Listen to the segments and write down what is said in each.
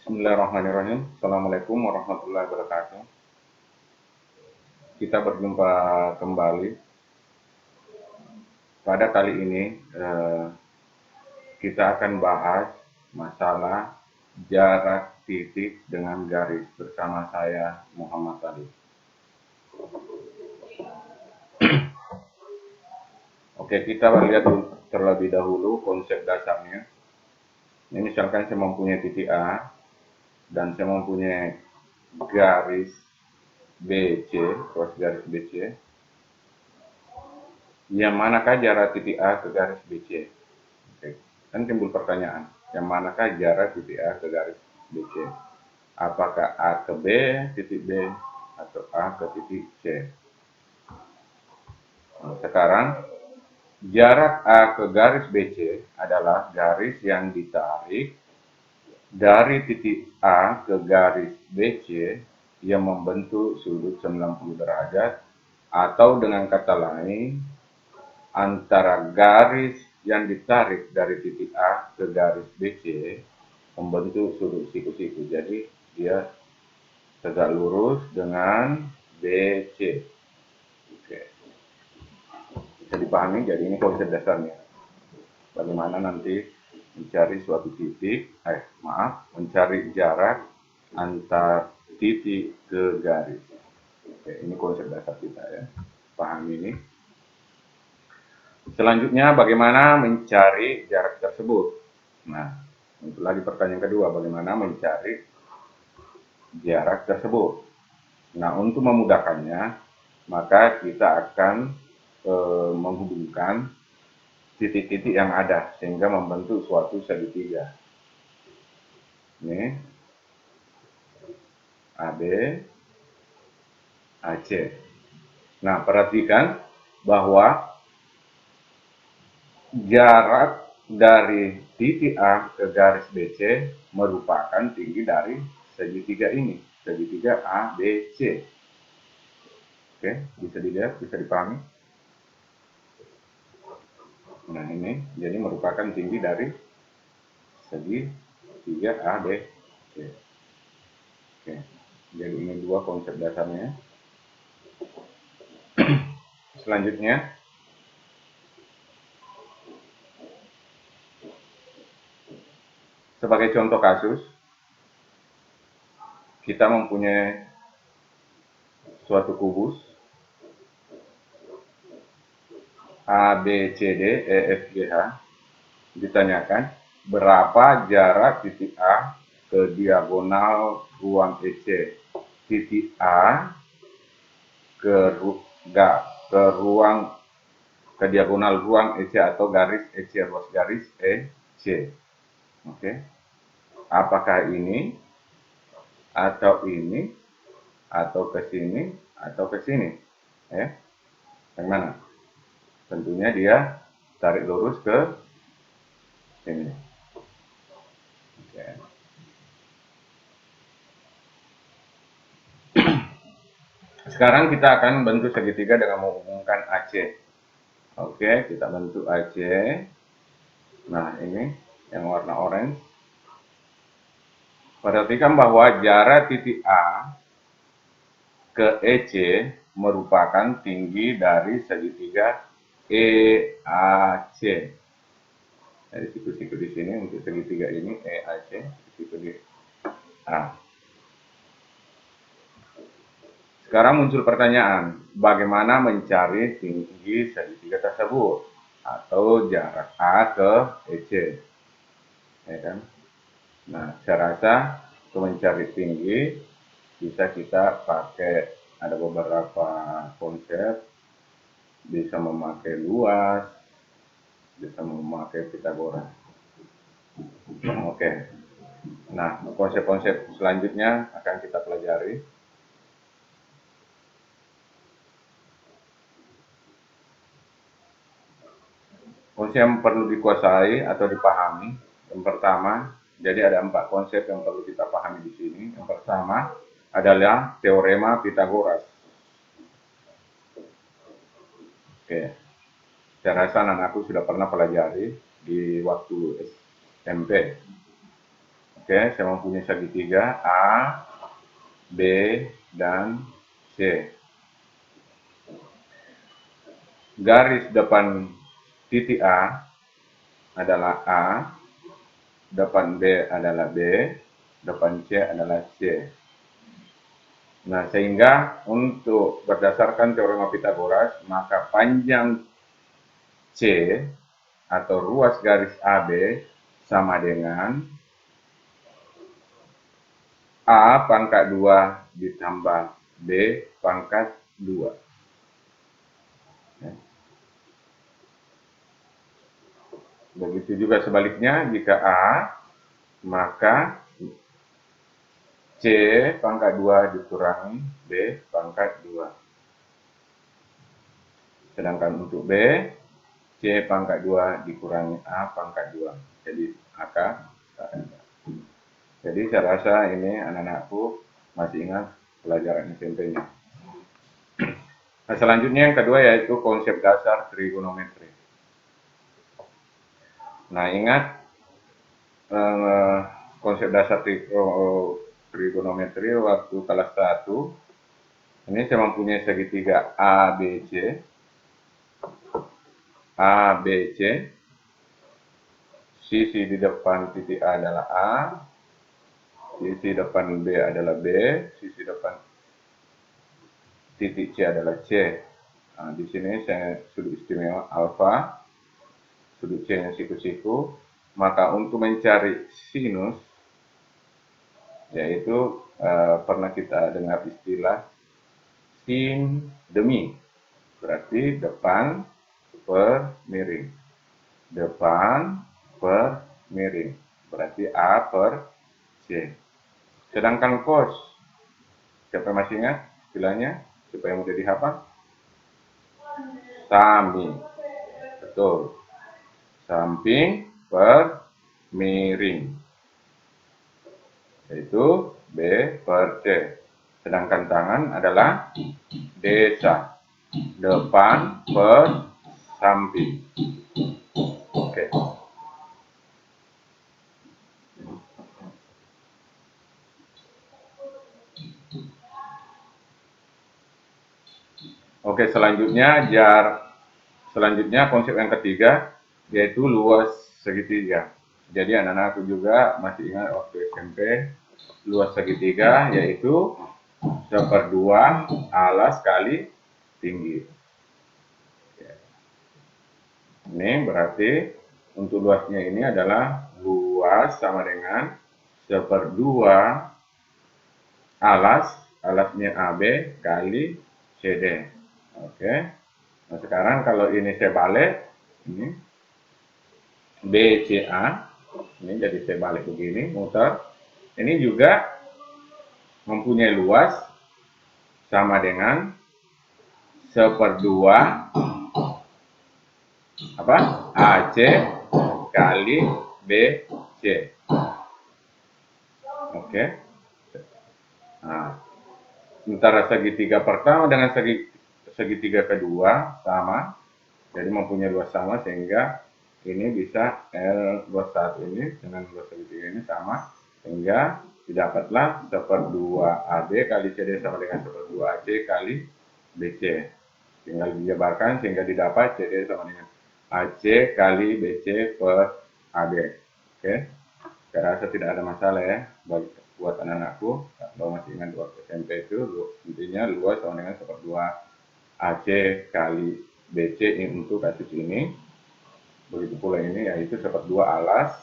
Bismillahirrahmanirrahim. Assalamualaikum warahmatullahi wabarakatuh. Kita berjumpa kembali. Pada kali ini kita akan bahas masalah jarak titik dengan garis bersama saya Muhammad Ali. Oke, kita lihat terlebih dahulu konsep dasarnya. Ini misalkan saya mempunyai titik A dan saya mempunyai garis BC, cross garis BC. Yang manakah jarak titik A ke garis BC? Oke. Kan timbul pertanyaan, yang manakah jarak titik A ke garis BC? Apakah A ke B, titik B, atau A ke titik C? Nah, sekarang, jarak A ke garis BC adalah garis yang ditarik dari titik A ke garis BC yang membentuk sudut 90 derajat, atau dengan kata lain, antara garis yang ditarik dari titik A ke garis BC membentuk sudut siku-siku. Jadi dia tegak lurus dengan BC. Oke. Bisa dipahami, jadi ini konsep dasarnya. Bagaimana nanti mencari suatu titik, mencari jarak antar titik ke garis. Oke, ini konsep dasar kita ya. Pahami ini. Selanjutnya, bagaimana mencari jarak tersebut? Nah, untuk lagi pertanyaan kedua, bagaimana mencari jarak tersebut? Nah, untuk memudahkannya, maka kita akan menghubungkan titik-titik yang ada sehingga membentuk suatu segitiga. Ini AB, AC. Nah, perhatikan bahwa jarak dari titik A ke garis BC merupakan tinggi dari segitiga ini, segitiga ABC. Oke, bisa dilihat, bisa dipahami. Nah, ini jadi merupakan tinggi dari segitiga ABC. Oke, jadi ini dua konsep dasarnya. Selanjutnya, sebagai contoh kasus, kita mempunyai suatu kubus A, B, C, D, E, F, G, H. Ditanyakan berapa jarak titik A ke diagonal ruang EC. Titik A ke ruang ke diagonal ruang EC atau garis EC, ruas garis EC. Oke. Apakah ini atau ini atau ke sini atau ke sini? Ya. Yang mana? Tentunya dia tarik lurus ke sini. Oke. Sekarang kita akan bentuk segitiga dengan menghubungkan AC. Oke, kita bentuk AC. Nah, ini yang warna orange. Perhatikan bahwa jarak titik A ke EC merupakan tinggi dari segitiga EAC. Jadi siku-siku di sini untuk segitiga ini EAC, siku di A. Sekarang muncul pertanyaan, bagaimana mencari tinggi segitiga tersebut atau jarak A ke EC, ya kan? Nah, saya rasa untuk mencari tinggi bisa kita pakai ada beberapa konsep, bisa memakai luas, bisa memakai Pitagoras. Oke. Nah, konsep-konsep selanjutnya akan kita pelajari. Konsep yang perlu dikuasai atau dipahami. Yang pertama, jadi ada 4 konsep yang perlu kita pahami di sini. Yang pertama adalah teorema Pitagoras. Oke, saya rasa anak-anakku sudah pernah pelajari di waktu SMP. Oke, saya mempunyai segitiga A, B, dan C. Garis depan titik A adalah A, depan B adalah B, depan C adalah C. Nah, sehingga untuk berdasarkan teorema Pitagoras, maka panjang C atau ruas garis AB sama dengan A pangkat 2 ditambah B pangkat 2. Begitu juga sebaliknya, jika A, maka C pangkat 2 dikurangi B pangkat 2. Sedangkan untuk B, C pangkat 2 dikurangi A pangkat 2. Jadi akar. Jadi saya rasa ini anak-anakku masih ingat pelajaran SMP-nya. Nah, selanjutnya yang kedua yaitu konsep dasar trigonometri. Nah, ingat konsep dasar trigonometri waktu kelas 1. Ini saya mempunyai segitiga ABC. ABC. Sisi di depan titik A adalah A. Sisi depan B adalah B. Sisi depan titik C adalah C. Nah, di sini saya sudut istimewa alfa. Sudut C-nya siku-siku. Maka untuk mencari sinus, yaitu pernah kita dengar istilah sin demi, berarti depan per miring. Depan per miring, berarti A per C. Sedangkan cos, siapa masih ingat istilahnya supaya mudah dihafal? Sami, betul. Samping per miring, yaitu B per C. Sedangkan tangan adalah desa, depan per samping. Oke. Oke, selanjutnya konsep yang ketiga yaitu luas segitiga. Jadi anak-anakku juga masih ingat waktu SMP, luas segitiga yaitu 1/2 alas kali tinggi. Ini berarti untuk luasnya ini adalah luas sama dengan 1/2 alasnya AB kali CD. Oke. Nah, sekarang kalau ini saya balik, ini BCA, ini jadi saya balik begini, muter. Ini juga mempunyai luas sama dengan 1/2 AC kali BC. Oke. Nah, antara segitiga pertama dengan segitiga kedua sama, jadi mempunyai luas sama sehingga ini bisa luas satu ini dengan luas segitiga ini sama, sehingga didapatlah 1/2 AB kali CD sama dengan 1/2 AC kali BC. Tinggal dijabarkan sehingga didapat CD sama dengan AC kali BC per AB. Oke, saya rasa tidak ada masalah ya buat anak-anakku. Kalau masih ingat waktu SMP itu intinya luas sama dengan 1/2 AC kali BC untuk kasus ini. Begitu pula ini yaitu 1/2 alas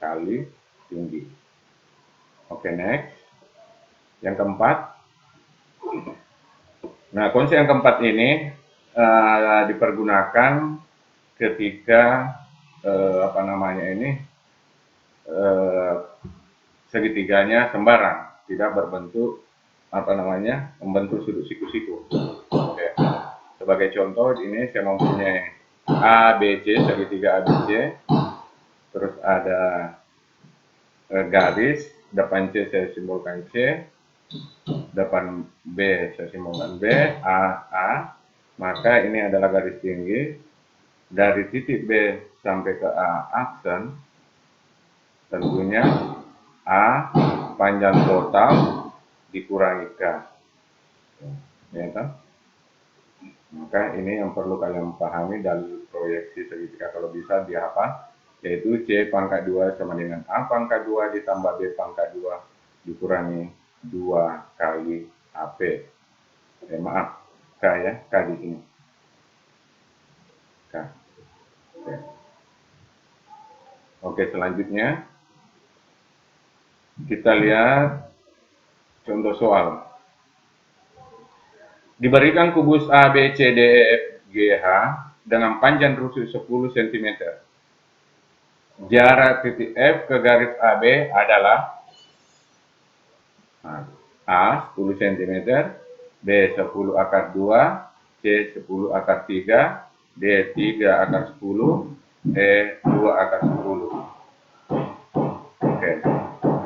kali tinggi. Oke, next. Yang keempat. Nah, konsep yang keempat ini dipergunakan ketika segitiganya sembarang, tidak berbentuk membentuk sudut siku-siku. Oke. Sebagai contoh ini saya mempunyai ABC, segitiga ABC, terus ada garis, depan C saya simbolkan C, depan B saya simbolkan B, A, maka ini adalah garis tinggi dari titik B sampai ke A aksen, tentunya A panjang total dikurangi K. Ya kan? Maka ini yang perlu kalian pahami dari proyeksi segitiga kalau bisa dihafal, yaitu C pangkat 2 sama dengan A pangkat 2 ditambah B pangkat 2 dikurangi 2 kali AP. Maaf, K ya, K di sini. K. Oke, selanjutnya kita lihat contoh soal. Diberikan kubus A, B, C, D, E, F, G, H dengan panjang rusuk 10 cm. Jarak titik F ke garis AB adalah A 10 cm, B 10 akar 2, C 10 akar 3, D 3 akar 10, E 2 akar 10. Oke,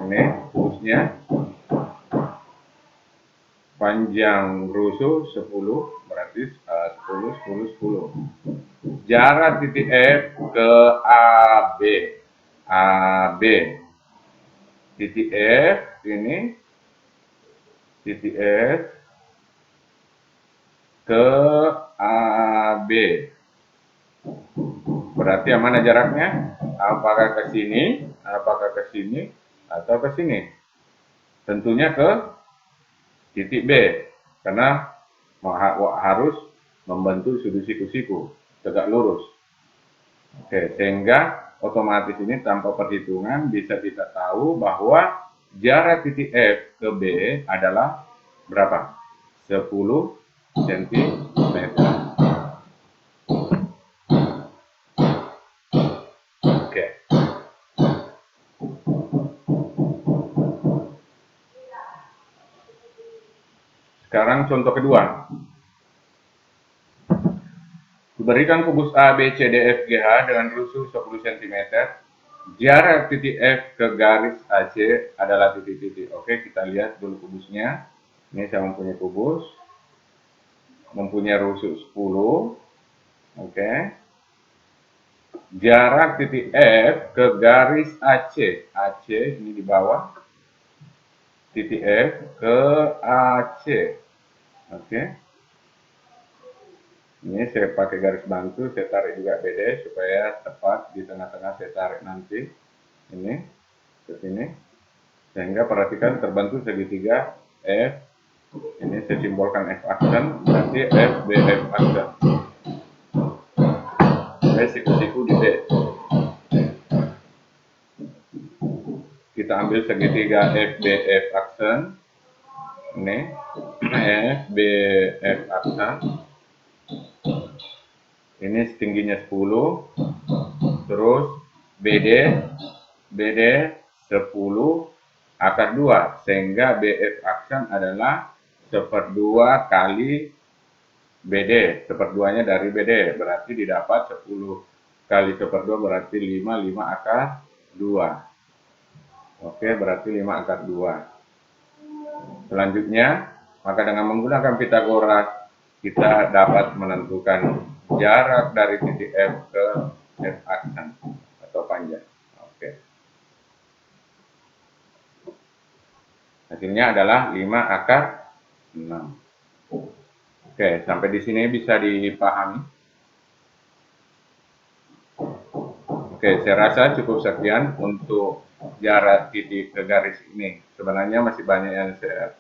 ini kubusnya. Panjang rusuk 10, berarti 10, 10, 10. Jarak titik F ke AB. AB. Titik F ini. Titik F ke AB. Berarti yang mana jaraknya? Apakah ke sini, apakah ke sini, atau ke sini? Tentunya ke titik B, karena harus membentuk sudut siku-siku tegak lurus. Oke, sehingga otomatis ini tanpa perhitungan bisa kita tahu bahwa jarak titik F ke B adalah berapa? 10 cm. Oke. Sekarang contoh kedua. Diberikan kubus A, B, C, D, F, G, H dengan rusuk 10 cm. Jarak titik F ke garis AC adalah titik-titik. Oke, kita lihat dulu kubusnya. Ini saya mempunyai kubus. Mempunyai rusuk 10. Oke. Jarak titik F ke garis AC. AC ini di bawah. Titik F ke AC. Oke. Ini saya pakai garis bantu, saya tarik juga BD supaya tepat di tengah-tengah saya tarik nanti. Ini ke sini. Sehingga perhatikan terbentuk segitiga F. Ini saya simbolkan F aksen, berarti F, B, F aksen. Siku-siku di D. Kita ambil segitiga F, B, F aksen. Ini F, B, F aksen. Ini tingginya 10. Terus BD 10 akar 2, sehingga BF aksen adalah 1/2 kali BD, 1/2-nya dari BD, berarti didapat 10 kali 1/2 berarti 5 akar 2. Oke, berarti 5 akar 2. Selanjutnya, maka dengan menggunakan Pitagoras kita dapat menentukan jarak dari titik F ke F aksen atau panjang. Oke. Hasilnya adalah 5 akar 6. Oke, sampai di sini bisa dipahami. Oke, saya rasa cukup sekian untuk jarak titik ke garis ini. Sebenarnya masih banyak yang saya